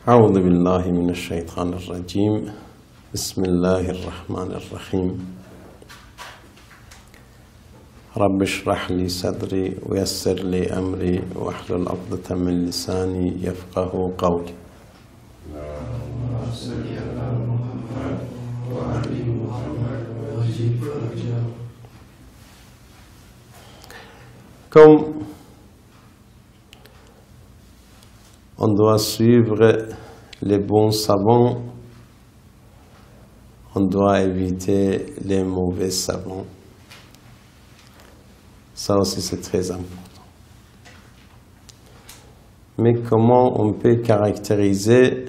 أعوذ بالله من الشيطان الرجيم بسم الله الرحمن الرحيم رب اشرح لي صدري ويسر لي أمري واحلل عقدة من لساني يفقه قولي. Comme on doit suivre les bons savants, on doit éviter les mauvais savants. Ça aussi c'est très important. Mais comment on peut caractériser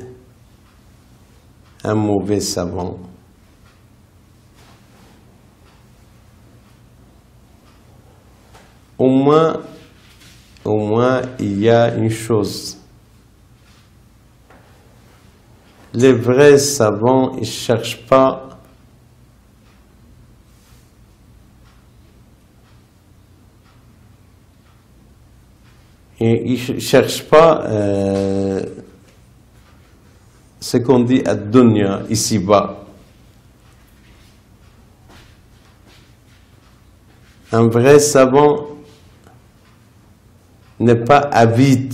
un mauvais savant? Au moins il y a une chose. Les vrais savants, ils ne cherchent pas ce qu'on dit à dunya, ici-bas. Un vrai savant n'est pas avide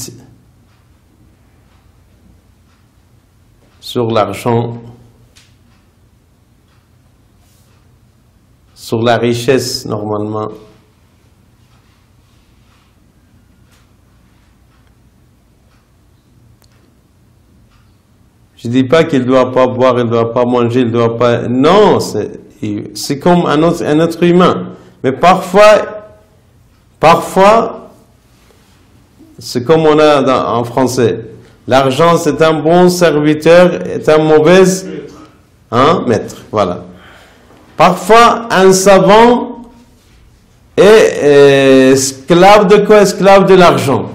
sur l'argent, sur la richesse normalement. Je ne dis pas qu'il ne doit pas boire, il ne doit pas manger, il ne doit pas... Non, c'est comme un être humain. Mais parfois, c'est comme on a en français. L'argent, c'est un bon serviteur, est un mauvais maître. Voilà. Parfois, un savant est esclave de quoi? Esclave de l'argent.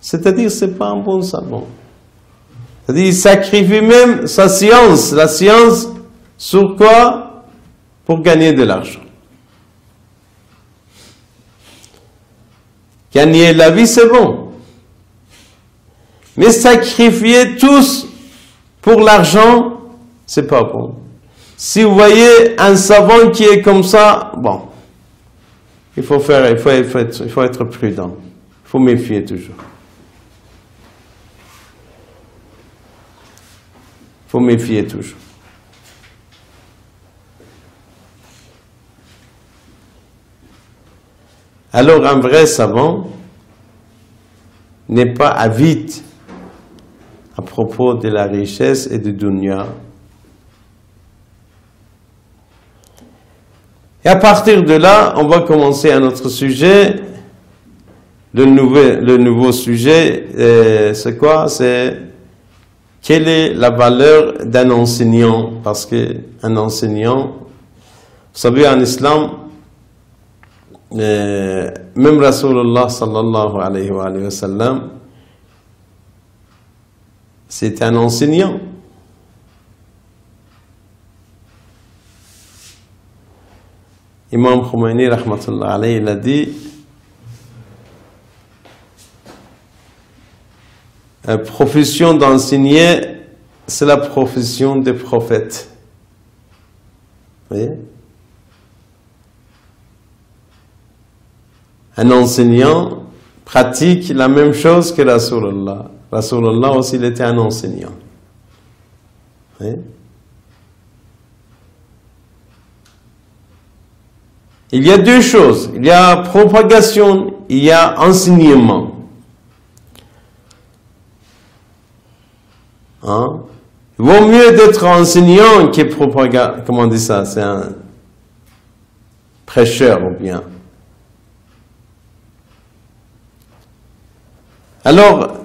C'est-à-dire, c'est pas un bon savant. C'est-à-dire, il sacrifie même sa science. La science, sur quoi? Pour gagner de l'argent. Gagner la vie, c'est bon. Mais sacrifier tous pour l'argent, c'est pas bon. Si vous voyez un savant qui est comme ça, bon, il faut être prudent. Il faut méfier toujours. Il faut méfier toujours. Alors un vrai savant n'est pas avide à propos de la richesse et du dunya. Et à partir de là, on va commencer un autre sujet. Le nouveau sujet, c'est quoi? C'est quelle est la valeur d'un enseignant? Parce qu'un enseignant, vous savez, en islam, même Rasulullah sallallahu alayhi wa sallam, c'est un enseignant. Imam Khomeini rahmatullah alayhi, il a dit, la profession d'enseigner, c'est la profession des prophètes. Vous voyez? Un enseignant pratique la même chose que Rasulullah. Rasulullah aussi, il était un enseignant. Oui. Il y a deux choses. Il y a propagation, il y a enseignement. Hein? Il vaut mieux d'être enseignant que propagateur. Comment on dit ça? C'est un prêcheur ou bien. Alors,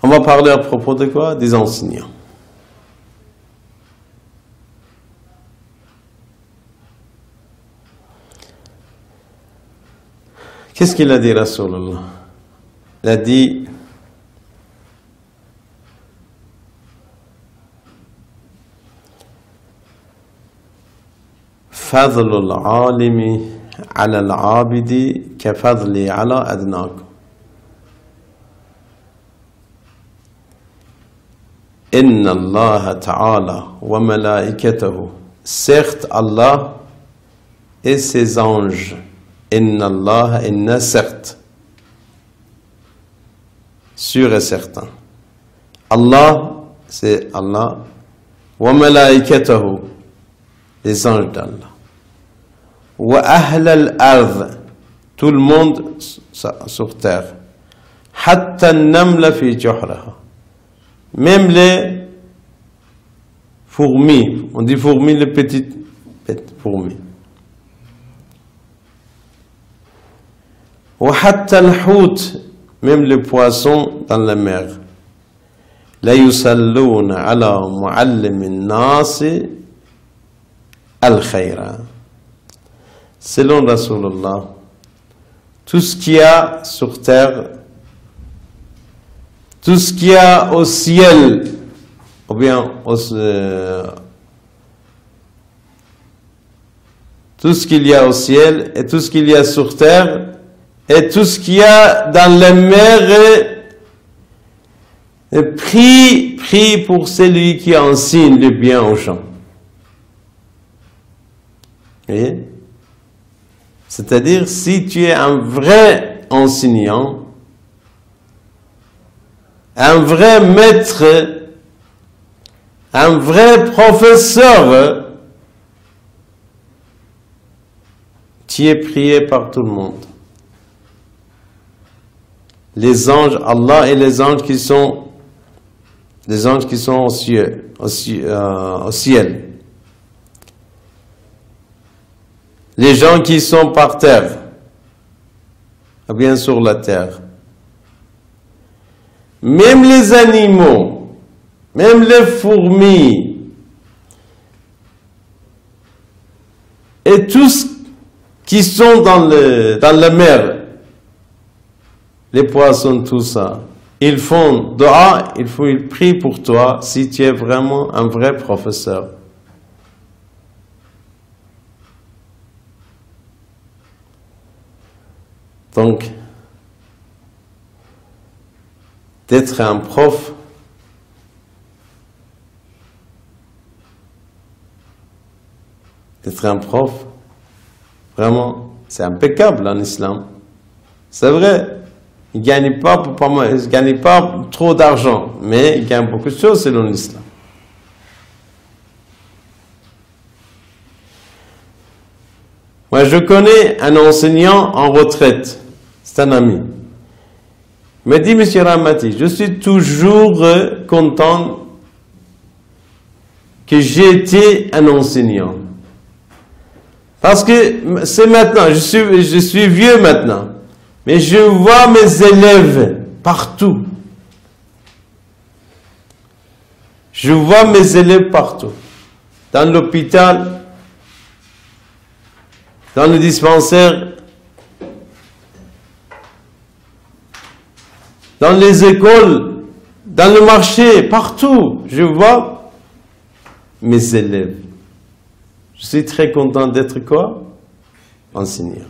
on va parler à propos de quoi? Des enseignants. Qu'est-ce qu'il a dit, Rasulullah? Il a dit, فضل العالم على العابد كفضلي على أدناكم. إن الله تعالى وملائكته. Certes, Allah et ses anges. Inna Allah, inna certes. Sûr et certain. Allah, c'est Allah. Wa malaikatahu, les anges d'Allah. Wa ahl al-ard, tout le monde sur terre. Hatta an-namla fi juhraha. Même les fourmis, on dit fourmis, les petites fourmis. Wa hatta al-hout, même les poissons dans la mer. La yusalluna ala muallimin nasi al-khayra. Selon Rasulullah, tout ce qu'il y a sur terre, tout ce qu'il y a au ciel, ou bien tout ce qu'il y a au ciel et tout ce qu'il y a sur terre et tout ce qu'il y a dans la mer, prie pour celui qui enseigne le bien aux gens. Vous voyez? C'est-à-dire, si tu es un vrai enseignant, un vrai maître, un vrai professeur, tu es prié par tout le monde. Les anges, Allah et les anges qui sont au ciel, au ciel. Les gens qui sont par terre, ou bien sur la terre. Même les animaux, même les fourmis, et tous qui sont dans la mer, les poissons, tout ça, ils font dua, ils prient pour toi si tu es vraiment un vrai professeur. Donc, d'être un prof, vraiment, c'est impeccable en islam. C'est vrai, il ne gagne pas trop d'argent, mais il gagne beaucoup de choses selon l'islam. Moi, je connais un enseignant en retraite, c'est un ami. Il m'a dit, Monsieur Ramati, je suis toujours content que j'ai été un enseignant. Parce que c'est maintenant, je suis vieux maintenant, mais je vois mes élèves partout. Je vois mes élèves partout. Dans l'hôpital, dans le dispensaire, dans les écoles, dans le marché, partout, je vois mes élèves. Je suis très content d'être quoi? Enseignant.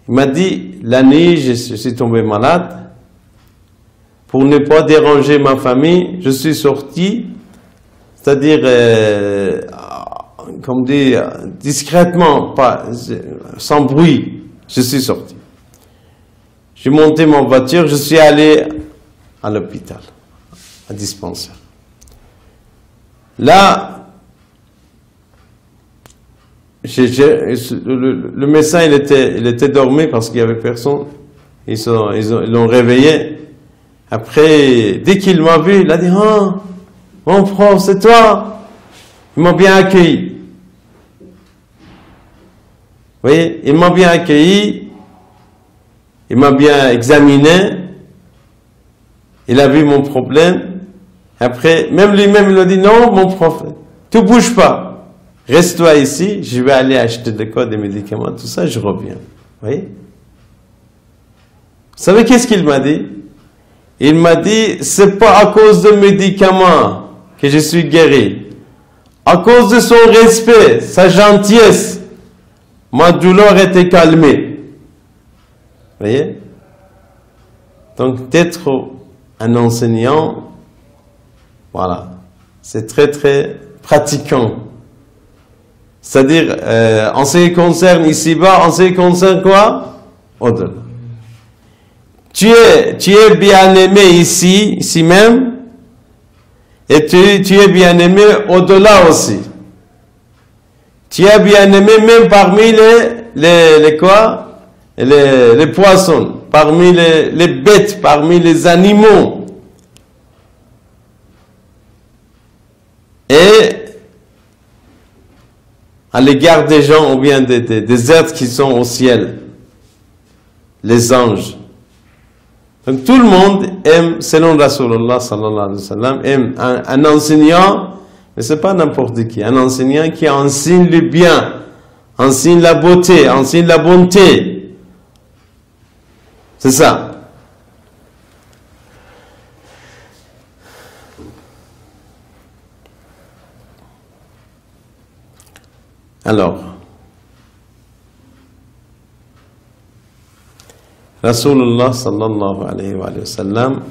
Il m'a dit, la nuit, je suis tombé malade. Pour ne pas déranger ma famille, je suis sorti, c'est-à-dire, comme dire, discrètement, pas, sans bruit, je suis sorti. J'ai monté ma voiture, je suis allé à l'hôpital, à dispensaire. Là, le médecin, il était dormi parce qu'il n'y avait personne. Ils l'ont réveillé. Après, dès qu'il m'a vu, il a dit, ah, mon prof, c'est toi. Ils m'ont bien accueilli. Vous voyez, il m'a bien accueilli, il m'a bien examiné, il a vu mon problème. Après, même lui-même, il a dit, non, mon prof, tu bouges pas. Reste-toi ici, je vais aller acheter des médicaments, tout ça, je reviens. Vous voyez? Vous savez qu'est-ce qu'il m'a dit? Il m'a dit, c'est pas à cause de médicaments que je suis guéri. à cause de son respect, sa gentillesse, ma douleur était calmée. Vous voyez? Donc, d'être un enseignant, voilà, c'est très très pratiquant. C'est-à-dire, en ce qui concerne ici-bas, en ce qui concerne quoi? Au-delà. Tu es bien aimé ici même, et tu es bien aimé au-delà aussi. Tu es bien aimé même parmi les poissons, parmi les bêtes, parmi les animaux. Et à l'égard des gens ou bien des êtres qui sont au ciel, les anges. Donc tout le monde aime, selon Rasulullah sallallahu alayhi wa sallam, aime un enseignant, mais c'est pas n'importe qui, un enseignant qui enseigne le bien, enseigne la beauté, enseigne la bonté. C'est ça. Alors, Rasulullah sallallahu alayhi wa sallam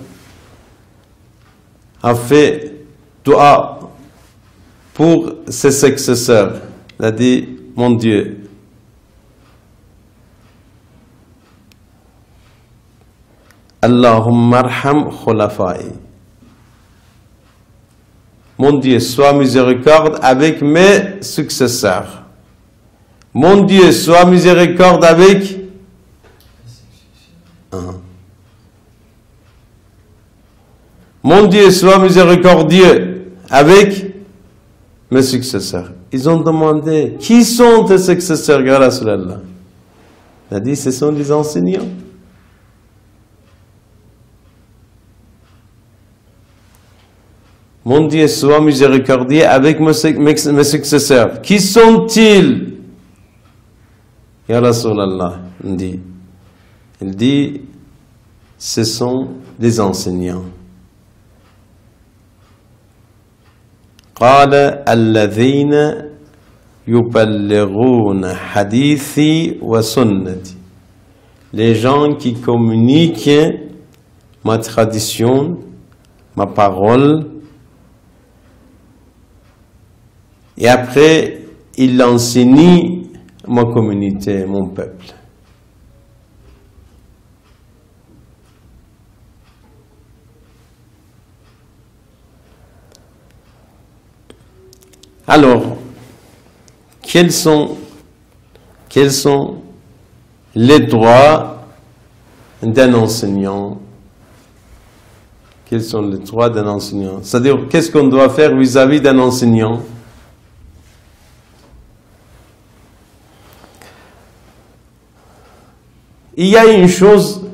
a fait dua pour ses successeurs. Il a dit, mon Dieu, Allahumma arham khulafai. Mon Dieu, sois miséricorde avec mes successeurs. Mon Dieu, sois miséricorde avec... Mon Dieu, sois miséricordieux avec mes successeurs. Ils ont demandé, qui sont tes successeurs, ya Rasulallah? Il a dit, ce sont les enseignants. Mon Dieu, sois miséricordieux avec mes successeurs. Qui sont-ils? Ya Rasulallah, il dit, ce sont des enseignants. قال الذين يبلغون حديثي وسنتي. Les gens qui communiquent ma tradition, ma parole, et après ils enseignent ma communauté, mon peuple. Alors, quels sont les droits d'un enseignant? Quels sont les droits d'un enseignant? C'est-à-dire, qu'est-ce qu'on doit faire vis-à-vis d'un enseignant? Il y a une chose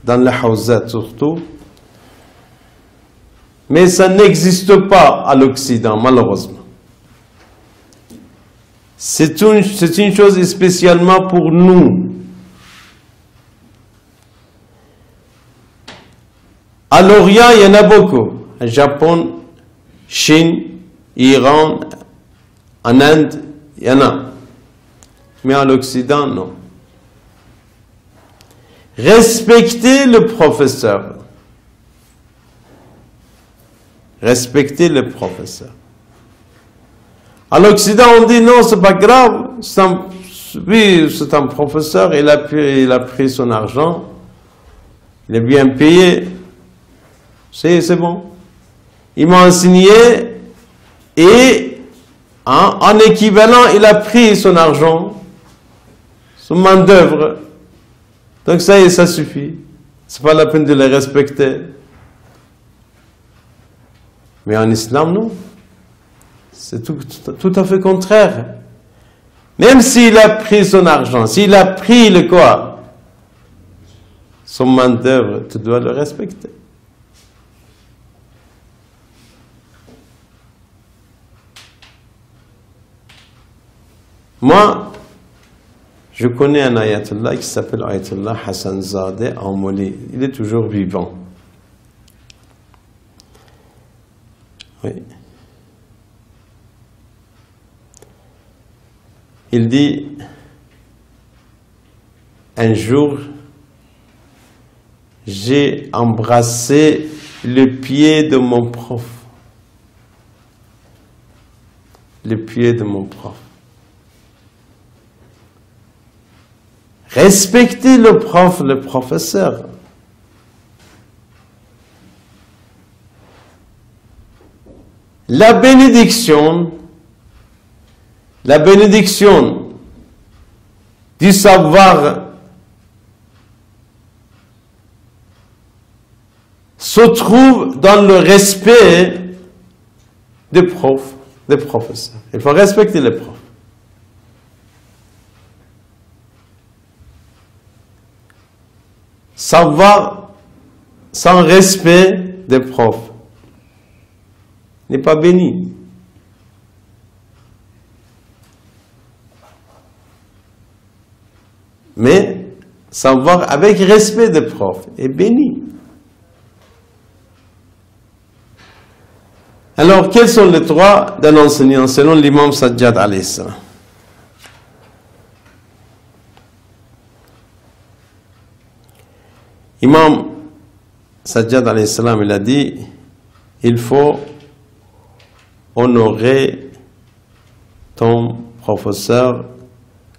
dans la Hawzat surtout, mais ça n'existe pas à l'Occident, malheureusement. C'est une chose spécialement pour nous. À l'Orient, il y en a beaucoup. Au Japon, Chine, Iran, en Inde, il y en a. Mais à l'Occident, non. Respectez le professeur. Respectez le professeur. À l'Occident, on dit non, c'est pas grave. Oui, c'est un professeur, il a pris son argent, il est bien payé. C'est bon. Il m'a enseigné et en équivalent, il a pris son argent, son main d'œuvre. Donc ça y est, ça suffit. C'est pas la peine de le respecter. Mais en islam, non. C'est tout à fait contraire. Même s'il a pris son argent, s'il a pris le quoi, son main d'œuvre, tu dois le respecter. Moi, je connais un ayatollah qui s'appelle Ayatollah Hassan Zadeh en Mali. Il est toujours vivant. Oui. il dit, un jour, j'ai embrassé le pied de mon prof. Le pied de mon prof. Respectez le prof, le professeur. La bénédiction du savoir se trouve dans le respect des profs, des professeurs. Il faut respecter les profs. Savoir sans respect des profs n'est pas béni. Mais savoir avec respect des profs est béni. Alors, quels sont les droits d'un enseignant selon l'imam Sajjad alayhi salam? Imam Sajjad alayhi salam, il a dit, il faut honorer ton professeur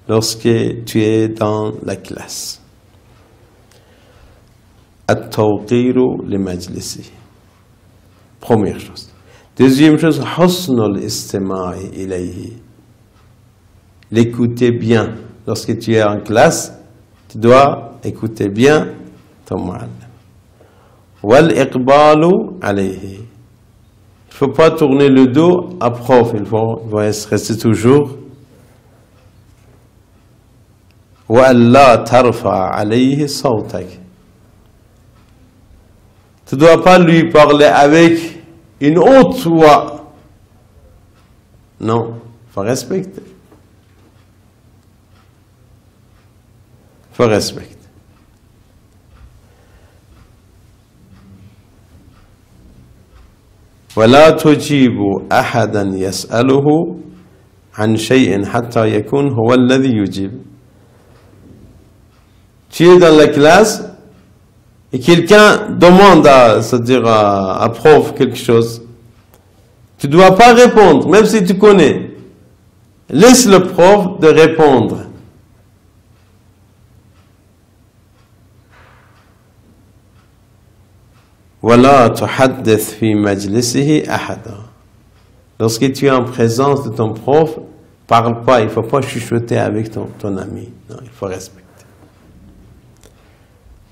lorsque tu es dans la classe. At-tawqiru li majlisi. Première chose. Deuxième chose, husnul istima'i ilayhi. L'écouter bien. Lorsque tu es en classe, tu dois écouter bien ton mu'allim. Wal iqbalu alayhi. Il ne faut pas tourner le dos à prof, il faut rester toujours. Wa alla tarfa alayhi sawtak. Tu ne dois pas lui parler avec une haute voix. Non, il faut respecter. Il faut respecter. ولا تجيب أحدا يسأله عن شيء حتى يكون هو الذي يجيب. Tu es dans la classe et quelqu'un demande à prof quelque chose. Tu ne dois pas répondre, même si tu connais. Laisse le prof de répondre. وَلَا تُحَدِّثْ فِي مَجْلِسِهِ أَحَدًا. Lorsque tu es en présence de ton prof, parle pas, il ne faut pas chuchoter avec ton ami. Non, il faut respecter.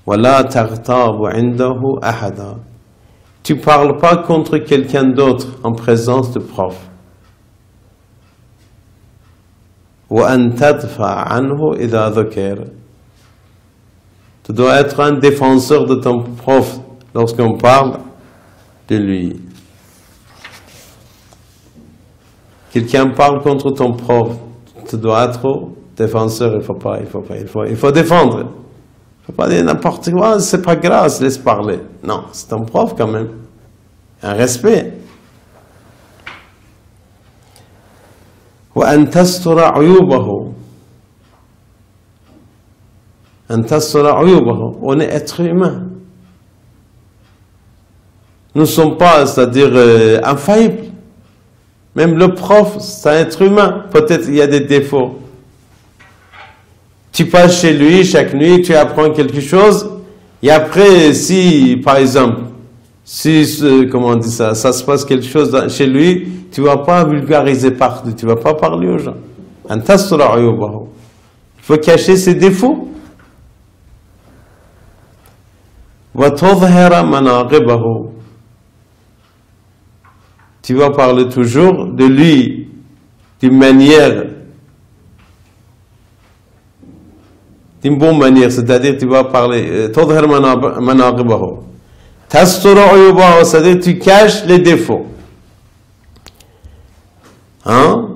وَلَا تَغْتَابُ عِنْدَهُ أَحَدًا. Tu ne parles pas contre quelqu'un d'autre en présence de prof. وَأَنْ تَدْفَعْ عَنْهُ إِذَا ذُكِرَ. Tu dois être un défenseur de ton prof lorsqu'on parle de lui. Quelqu'un parle contre ton prof, tu dois être défenseur, il faut défendre. Il ne faut pas dire n'importe quoi, c'est pas grave, laisse parler. Non, c'est ton prof quand même. Un respect. وأن تستر عيوبه. أن تستر عيوبه. On est être humain. Nous ne sommes pas, c'est-à-dire infaillibles. Même le prof, c'est un être humain. Peut-être il y a des défauts. Tu passes chez lui chaque nuit, tu apprends quelque chose. Et après, si, par exemple, comment on dit ça, ça se passe quelque chose chez lui, tu ne vas pas vulgariser partout, tu ne vas pas parler aux gens. Il faut cacher ses défauts. Tu vas parler toujours de lui d'une manière, d'une bonne manière, c'est-à-dire tu vas parler, c'est-à-dire tu caches les défauts. Hein?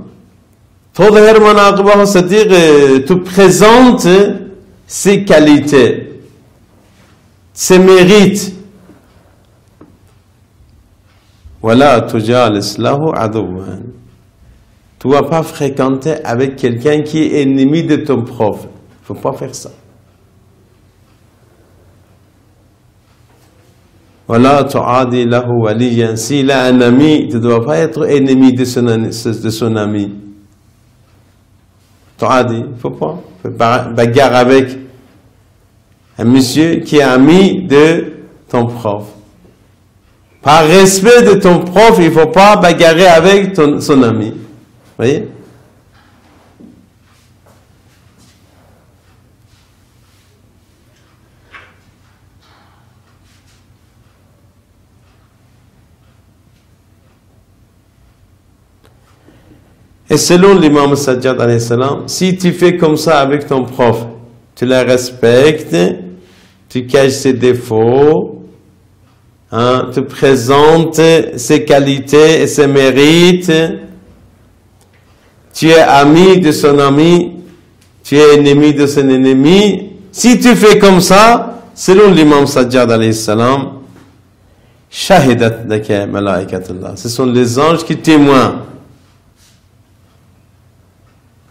C'est-à-dire tu présentes ses qualités, ses mérites. Voilà, tujalis lahu adouan. Tu ne vas pas fréquenter avec quelqu'un qui est ennemi de ton prof. Il ne faut pas faire ça. Voilà, tu'adi lahu waliyan. S'il a un ami, tu ne dois pas être ennemi de son ami. Tu'adi, il ne faut pas. Il faut pas bagarre avec un monsieur qui est ami de ton prof. Par respect de ton prof, il ne faut pas bagarrer avec son ami. Vous voyez? Et selon l'imam Sajjad alayhi salam, si tu fais comme ça avec ton prof, tu le respectes, tu caches ses défauts, hein, tu présentes ses qualités et ses mérites, tu es ami de son ami, tu es ennemi de son ennemi. Si tu fais comme ça, selon l'imam Sajjad alayhi salam, shahidat laka malaikatullah. Ce sont les anges qui témoignent.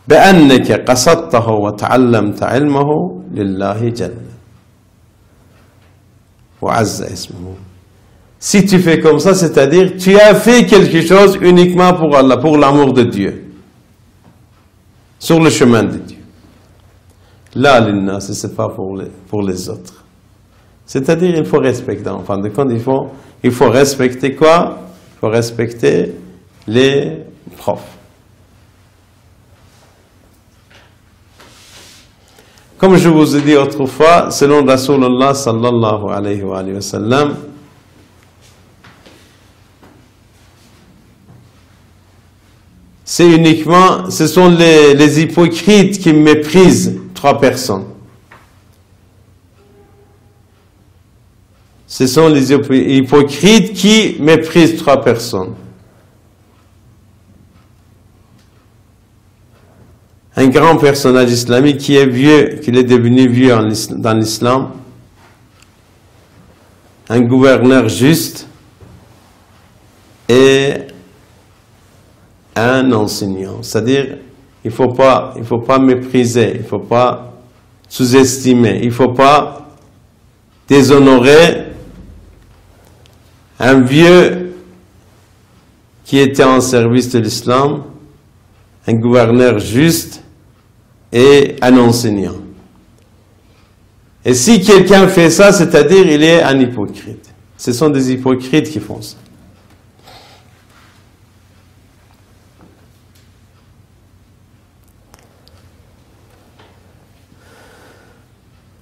بأنك قصدته وتعلمت علمه لله جل وعز اسمه. Si tu fais comme ça, c'est-à-dire tu as fait quelque chose uniquement pour Allah, pour l'amour de Dieu, sur le chemin de Dieu. Là, l'innas, c'est pas pour les autres. C'est-à-dire il faut respecter. En fin de compte, il faut respecter quoi? Il faut respecter les profs. Comme je vous ai dit autrefois, selon Rasulullah sallallahu alayhi wa sallam, ce sont les hypocrites qui méprisent trois personnes. Ce sont les hypocrites qui méprisent trois personnes. Un grand personnage islamique qui est vieux, qui est devenu vieux dans l'islam, un gouverneur juste et un enseignant. C'est-à-dire, il faut pas mépriser, il faut pas sous-estimer, il faut pas déshonorer un vieux qui était en service de l'islam, un gouverneur juste et un enseignant. Et si quelqu'un fait ça, c'est-à-dire il est un hypocrite. Ce sont des hypocrites qui font ça.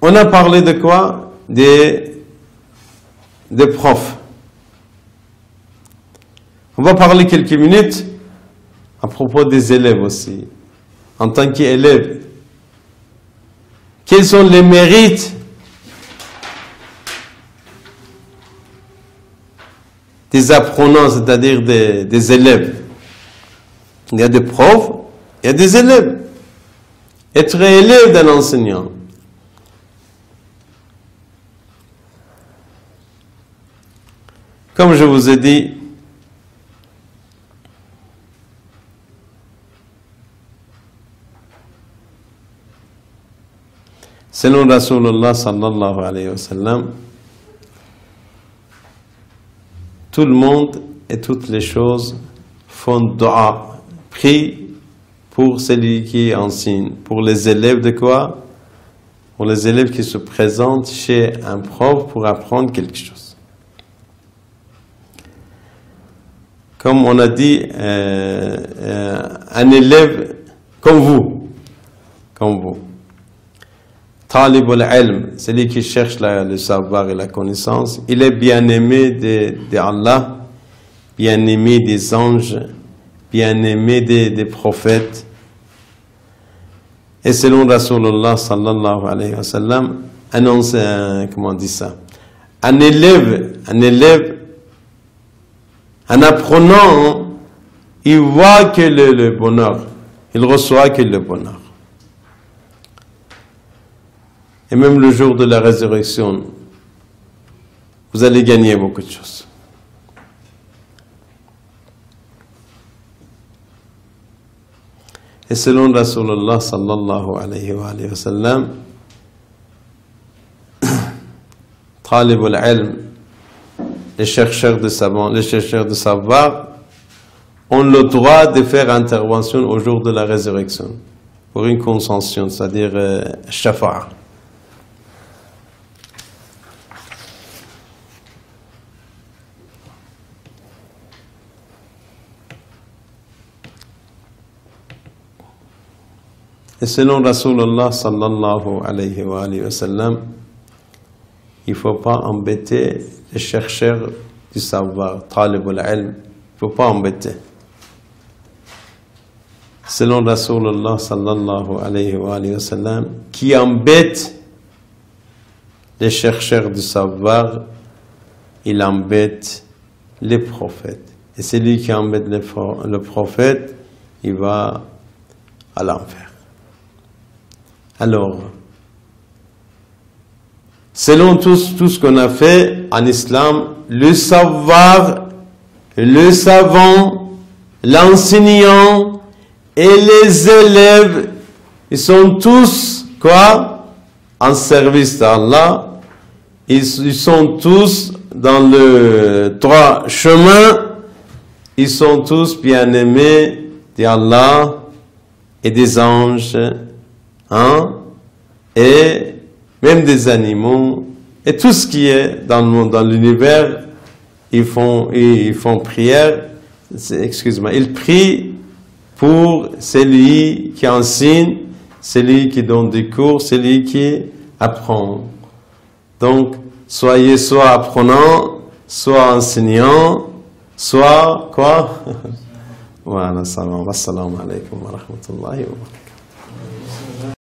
On a parlé de quoi? Des profs. On va parler quelques minutes à propos des élèves aussi. En tant qu'élève, quels sont les mérites des apprenants, c'est-à-dire des élèves? Il y a des profs, il y a des élèves. Être élève d'un enseignant. Comme je vous ai dit, selon Rasulullah sallallahu alayhi wa sallam, tout le monde et toutes les choses font dua, prient pour celui qui enseigne. Pour les élèves de quoi? Pour les élèves qui se présentent chez un prof pour apprendre quelque chose. Comme on a dit, un élève comme vous. Talib al-ilm, celui qui cherche le savoir et la connaissance, il est bien-aimé d'Allah, bien-aimé des anges, bien-aimé des prophètes. Et selon Rasulullah sallallahu alayhi wa sallam, comment on dit ça? Un élève, un apprenant, il voit que le bonheur, il reçoit que le bonheur. Et même le jour de la résurrection, vous allez gagner beaucoup de choses. Et selon Rasulullah sallallahu alayhi wa sallam, Talib al-ilm, les chercheurs de savants, les chercheurs de savoir, ont le droit de faire intervention au jour de la résurrection pour une consension, c'est-à-dire shafa'a. Et selon Rasulullah sallallahu alayhi wa sallam, il ne faut pas embêter les chercheurs du savoir, talib al-ilm, il ne faut pas embêter. Selon Rasulullah sallallahu alayhi wa sallam, qui embête les chercheurs du savoir, il embête les prophètes. Et celui qui embête le prophète, il va à l'enfer. Alors, selon tout ce qu'on a fait en islam, le savoir, le savant, l'enseignant et les élèves, ils sont tous, quoi? En service d'Allah. Ils sont tous dans le droit chemin. Ils sont tous bien-aimés d'Allah et des anges, hein? Et même des animaux, et tout ce qui est dans le monde, dans l'univers, ils font prière, excuse-moi, ils prient pour celui qui enseigne, celui qui donne des cours, celui qui apprend. Donc, soyez soit apprenant, soit enseignant, soit quoi? Voilà, salam, assalamu alaikum wa rahmatullahi wa barakatuh.